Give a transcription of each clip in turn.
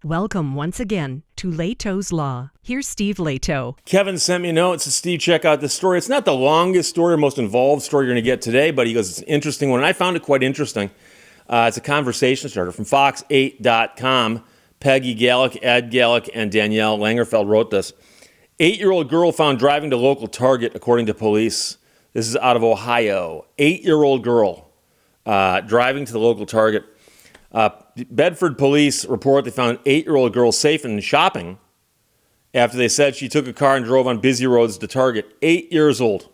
Welcome once again to Lehto's Law. Here's Steve Lehto. Kevin sent me a note. Says, Steve, check out this story. It's not the longest story or most involved story you're going to get today, but he goes, it's an interesting one. And I found it quite interesting. It's a conversation starter from Fox8.com. Peggy Gallick, Ed Gallick, and Danielle Langerfeld wrote this. 8-year-old girl found driving to local Target, according to police. This is out of Ohio. 8-year-old girl driving to the local Target. Bedford police report they found an 8-year-old girl safe and shopping after they said she took a car and drove on busy roads to Target. 8 years old.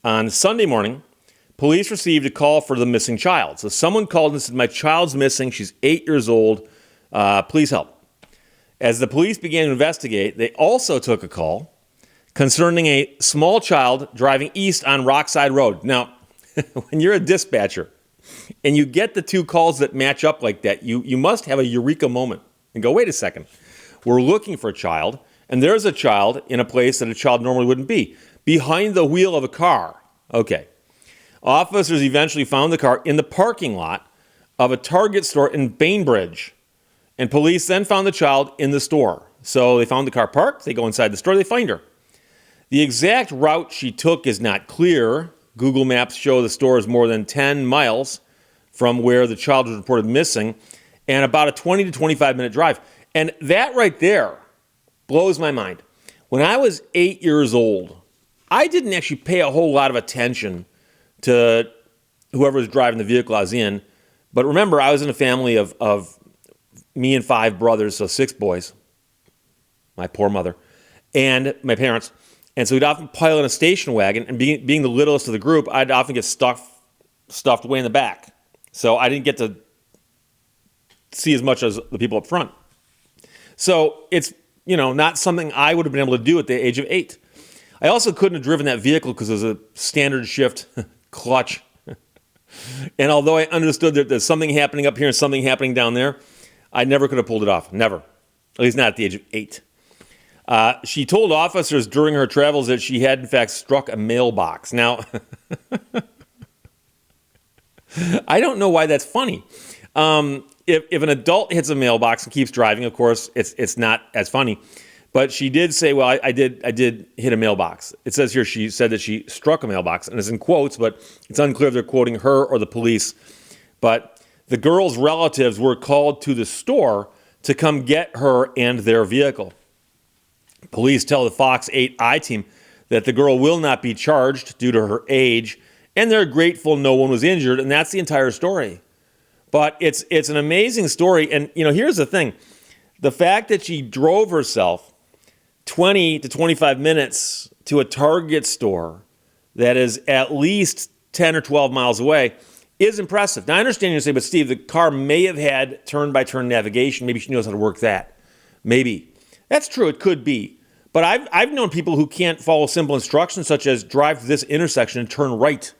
On Sunday morning, police received a call for the missing child. So someone called and said, my child's missing. She's 8 years old. Please help. As the police began to investigate, they also took a call concerning a small child driving east on Rockside Road. Now, when you're a dispatcher, and you get the two calls that match up like that, you must have a eureka moment and go, wait a second. We're looking for a child, and there's a child in a place that a child normally wouldn't be, behind the wheel of a car. Okay. Officers eventually found the car in the parking lot of a Target store in Bainbridge, and police then found the child in the store. So they found the car parked, they go inside the store, they find her. The exact route she took is not clear. Google Maps show the store is more than 10 miles from where the child was reported missing and about a 20 to 25 minute drive. And that right there blows my mind. When I was 8 years old, I didn't actually pay a whole lot of attention to whoever was driving the vehicle I was in. But remember, I was in a family of me and 5 brothers, so 6 boys, my poor mother, and my parents. And so we'd often pile in a station wagon, and being the littlest of the group, I'd often get stuffed way in the back. So I didn't get to see as much as the people up front. So it's, not something I would have been able to do at the age of 8. I also couldn't have driven that vehicle because it was a standard shift clutch. And although I understood that there's something happening up here and something happening down there, I never could have pulled it off. Never. At least not at the age of 8. She told officers during her travels that she had, in fact, struck a mailbox. Now, I don't know why that's funny. If an adult hits a mailbox and keeps driving, of course, it's not as funny. But she did say, well, I did hit a mailbox. It says here she said that she struck a mailbox, and it's in quotes, but it's unclear if they're quoting her or the police. But the girl's relatives were called to the store to come get her and their vehicle. Police tell the Fox 8 I-team that the girl will not be charged due to her age, and they're grateful no one was injured, and that's the entire story. But it's an amazing story, and here's the thing. The fact that she drove herself 20 to 25 minutes to a Target store that is at least 10 or 12 miles away is impressive. Now, I understand you say, but Steve, the car may have had turn-by-turn navigation. Maybe she knows how to work that. Maybe. That's true, it could be. But I've known people who can't follow simple instructions such as drive to this intersection and turn right.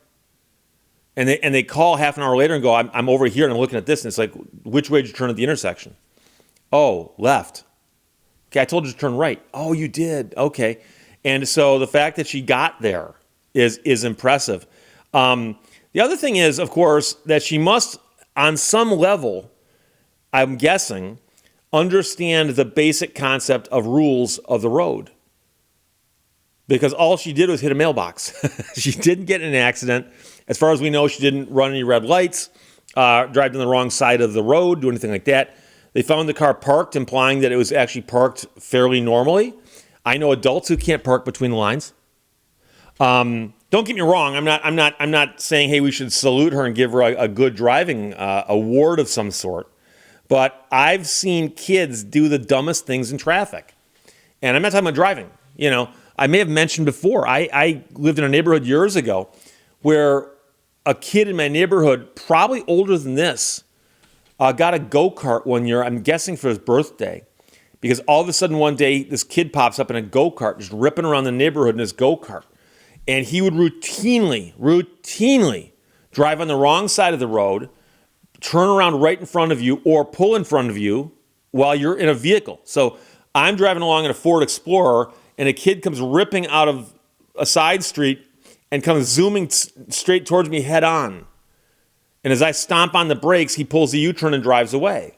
And they call half an hour later and go, I'm over here and I'm looking at this. And it's like, which way did you turn at the intersection? Oh, left. Okay, I told you to turn right. Oh, you did. Okay. And so the fact that she got there is impressive. The other thing is, of course, that she must, on some level, I'm guessing, understand the basic concept of rules of the road. Because all she did was hit a mailbox. She didn't get in an accident. As far as we know, she didn't run any red lights, drive down the wrong side of the road, do anything like that. They found the car parked, implying that it was actually parked fairly normally. I know adults who can't park between the lines. Don't get me wrong. I'm not saying, hey, we should salute her and give her a good driving award of some sort. But I've seen kids do the dumbest things in traffic. And I'm not talking about driving. I may have mentioned before, I lived in a neighborhood years ago where a kid in my neighborhood, probably older than this, got a go-kart one year, I'm guessing for his birthday. Because all of a sudden one day, this kid pops up in a go-kart, just ripping around the neighborhood in his go-kart. And he would routinely drive on the wrong side of the road, turn around right in front of you, or pull in front of you while you're in a vehicle. So I'm driving along in a Ford Explorer, and a kid comes ripping out of a side street and comes zooming straight towards me head on. And as I stomp on the brakes, he pulls a U-turn and drives away.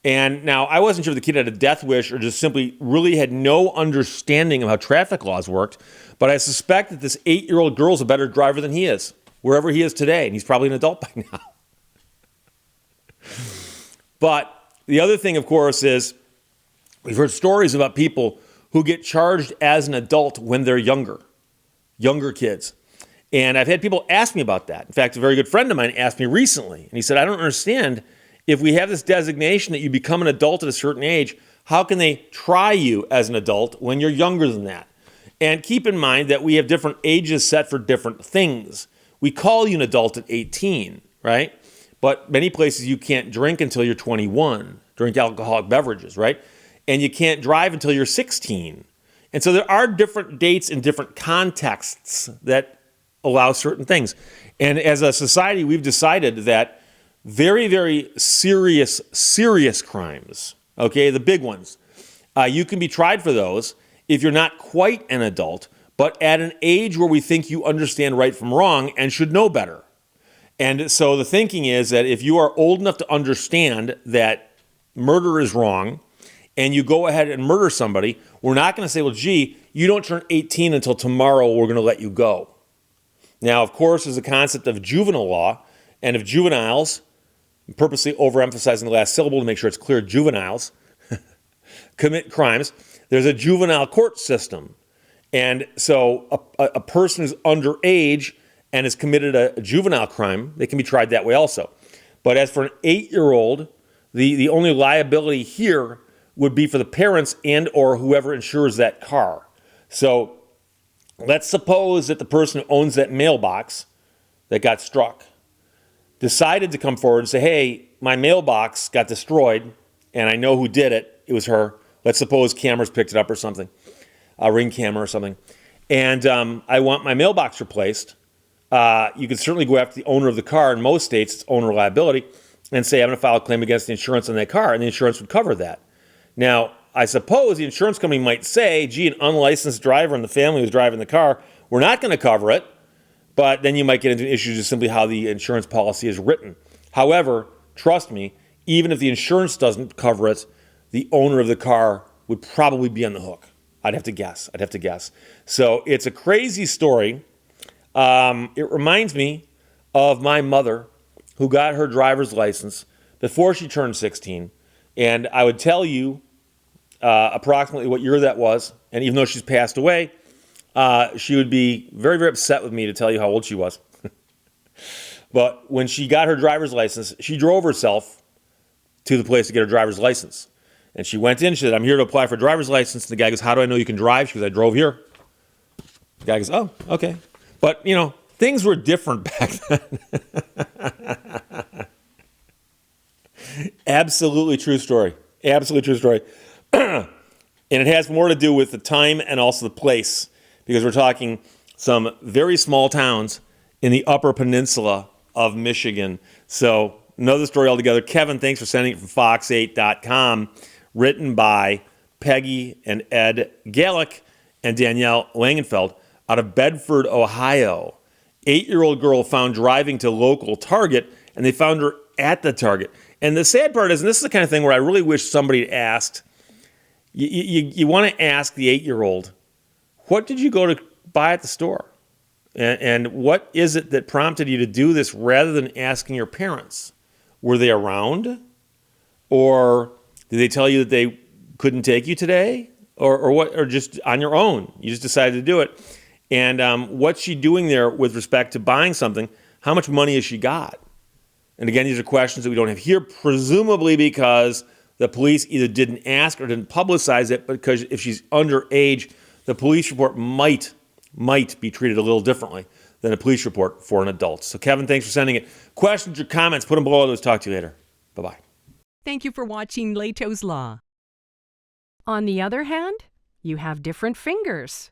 And now I wasn't sure if the kid had a death wish or just simply really had no understanding of how traffic laws worked. But I suspect that this 8-year-old girl is a better driver than he is, wherever he is today. And he's probably an adult by now. But the other thing, of course, is we've heard stories about people who get charged as an adult when they're younger kids. And I've had people ask me about that. In fact, a very good friend of mine asked me recently, and he said, I don't understand, if we have this designation that you become an adult at a certain age, how can they try you as an adult when you're younger than that? And keep in mind that we have different ages set for different things. We call you an adult at 18, right? But many places you can't drink until you're 21, drink alcoholic beverages, right? And you can't drive until you're 16. And so there are different dates in different contexts that allow certain things. And as a society, we've decided that very, very serious crimes, okay, the big ones, you can be tried for those if you're not quite an adult, but at an age where we think you understand right from wrong and should know better. And so the thinking is that if you are old enough to understand that murder is wrong and you go ahead and murder somebody, we're not going to say, well, gee, you don't turn 18 until tomorrow, we're going to let you go. Now, of course, there's a concept of juvenile law, and if juveniles, I'm purposely overemphasizing the last syllable to make sure it's clear, juveniles commit crimes, there's a juvenile court system. And so a person who's underage and has committed a juvenile crime, they can be tried that way also. But as for an 8-year-old, the only liability here would be for the parents and or whoever insures that car. So let's suppose that the person who owns that mailbox that got struck decided to come forward and say, hey, my mailbox got destroyed and I know who did it. It was her. Let's suppose cameras picked it up or something, a Ring camera or something. And I want my mailbox replaced. You can certainly go after the owner of the car. In most states, it's owner liability, and say, I'm going to file a claim against the insurance on that car, and the insurance would cover that. Now, I suppose the insurance company might say, gee, an unlicensed driver and the family who's driving the car, we're not going to cover it. But then you might get into issues of simply how the insurance policy is written. However, trust me, even if the insurance doesn't cover it, the owner of the car would probably be on the hook. I'd have to guess. So it's a crazy story. It reminds me of my mother who got her driver's license before she turned 16. And I would tell you approximately what year that was. And even though she's passed away, she would be very, very upset with me to tell you how old she was. But when she got her driver's license, she drove herself to the place to get her driver's license. And she went in, she said, I'm here to apply for a driver's license. And the guy goes, how do I know you can drive? She goes, I drove here. The guy goes, oh, okay. But, you know, things were different back then. Absolutely true story. And it has more to do with the time and also the place, because we're talking some very small towns in the Upper Peninsula of Michigan. So another story altogether. Kevin, thanks for sending it from fox8.com, written by Peggy and Ed Gallick and Danielle Langenfeld out of Bedford, Ohio. 8-year-old girl found driving to local Target, and they found her at the Target. And the sad part is, and this is the kind of thing where I really wish somebody had asked, you want to ask the 8-year-old, what did you go to buy at the store? And what is it that prompted you to do this rather than asking your parents? Were they around? Or did they tell you that they couldn't take you today? Or what? Or just on your own? You just decided to do it. And what's she doing there with respect to buying something? How much money has she got? And again, these are questions that we don't have here, presumably because the police either didn't ask or didn't publicize it, because if she's underage, the police report might be treated a little differently than a police report for an adult. So Kevin, thanks for sending it. Questions or comments, put them below. Let's talk to you later. Bye-bye. Thank you for watching Lehto's Law. On the other hand, you have different fingers.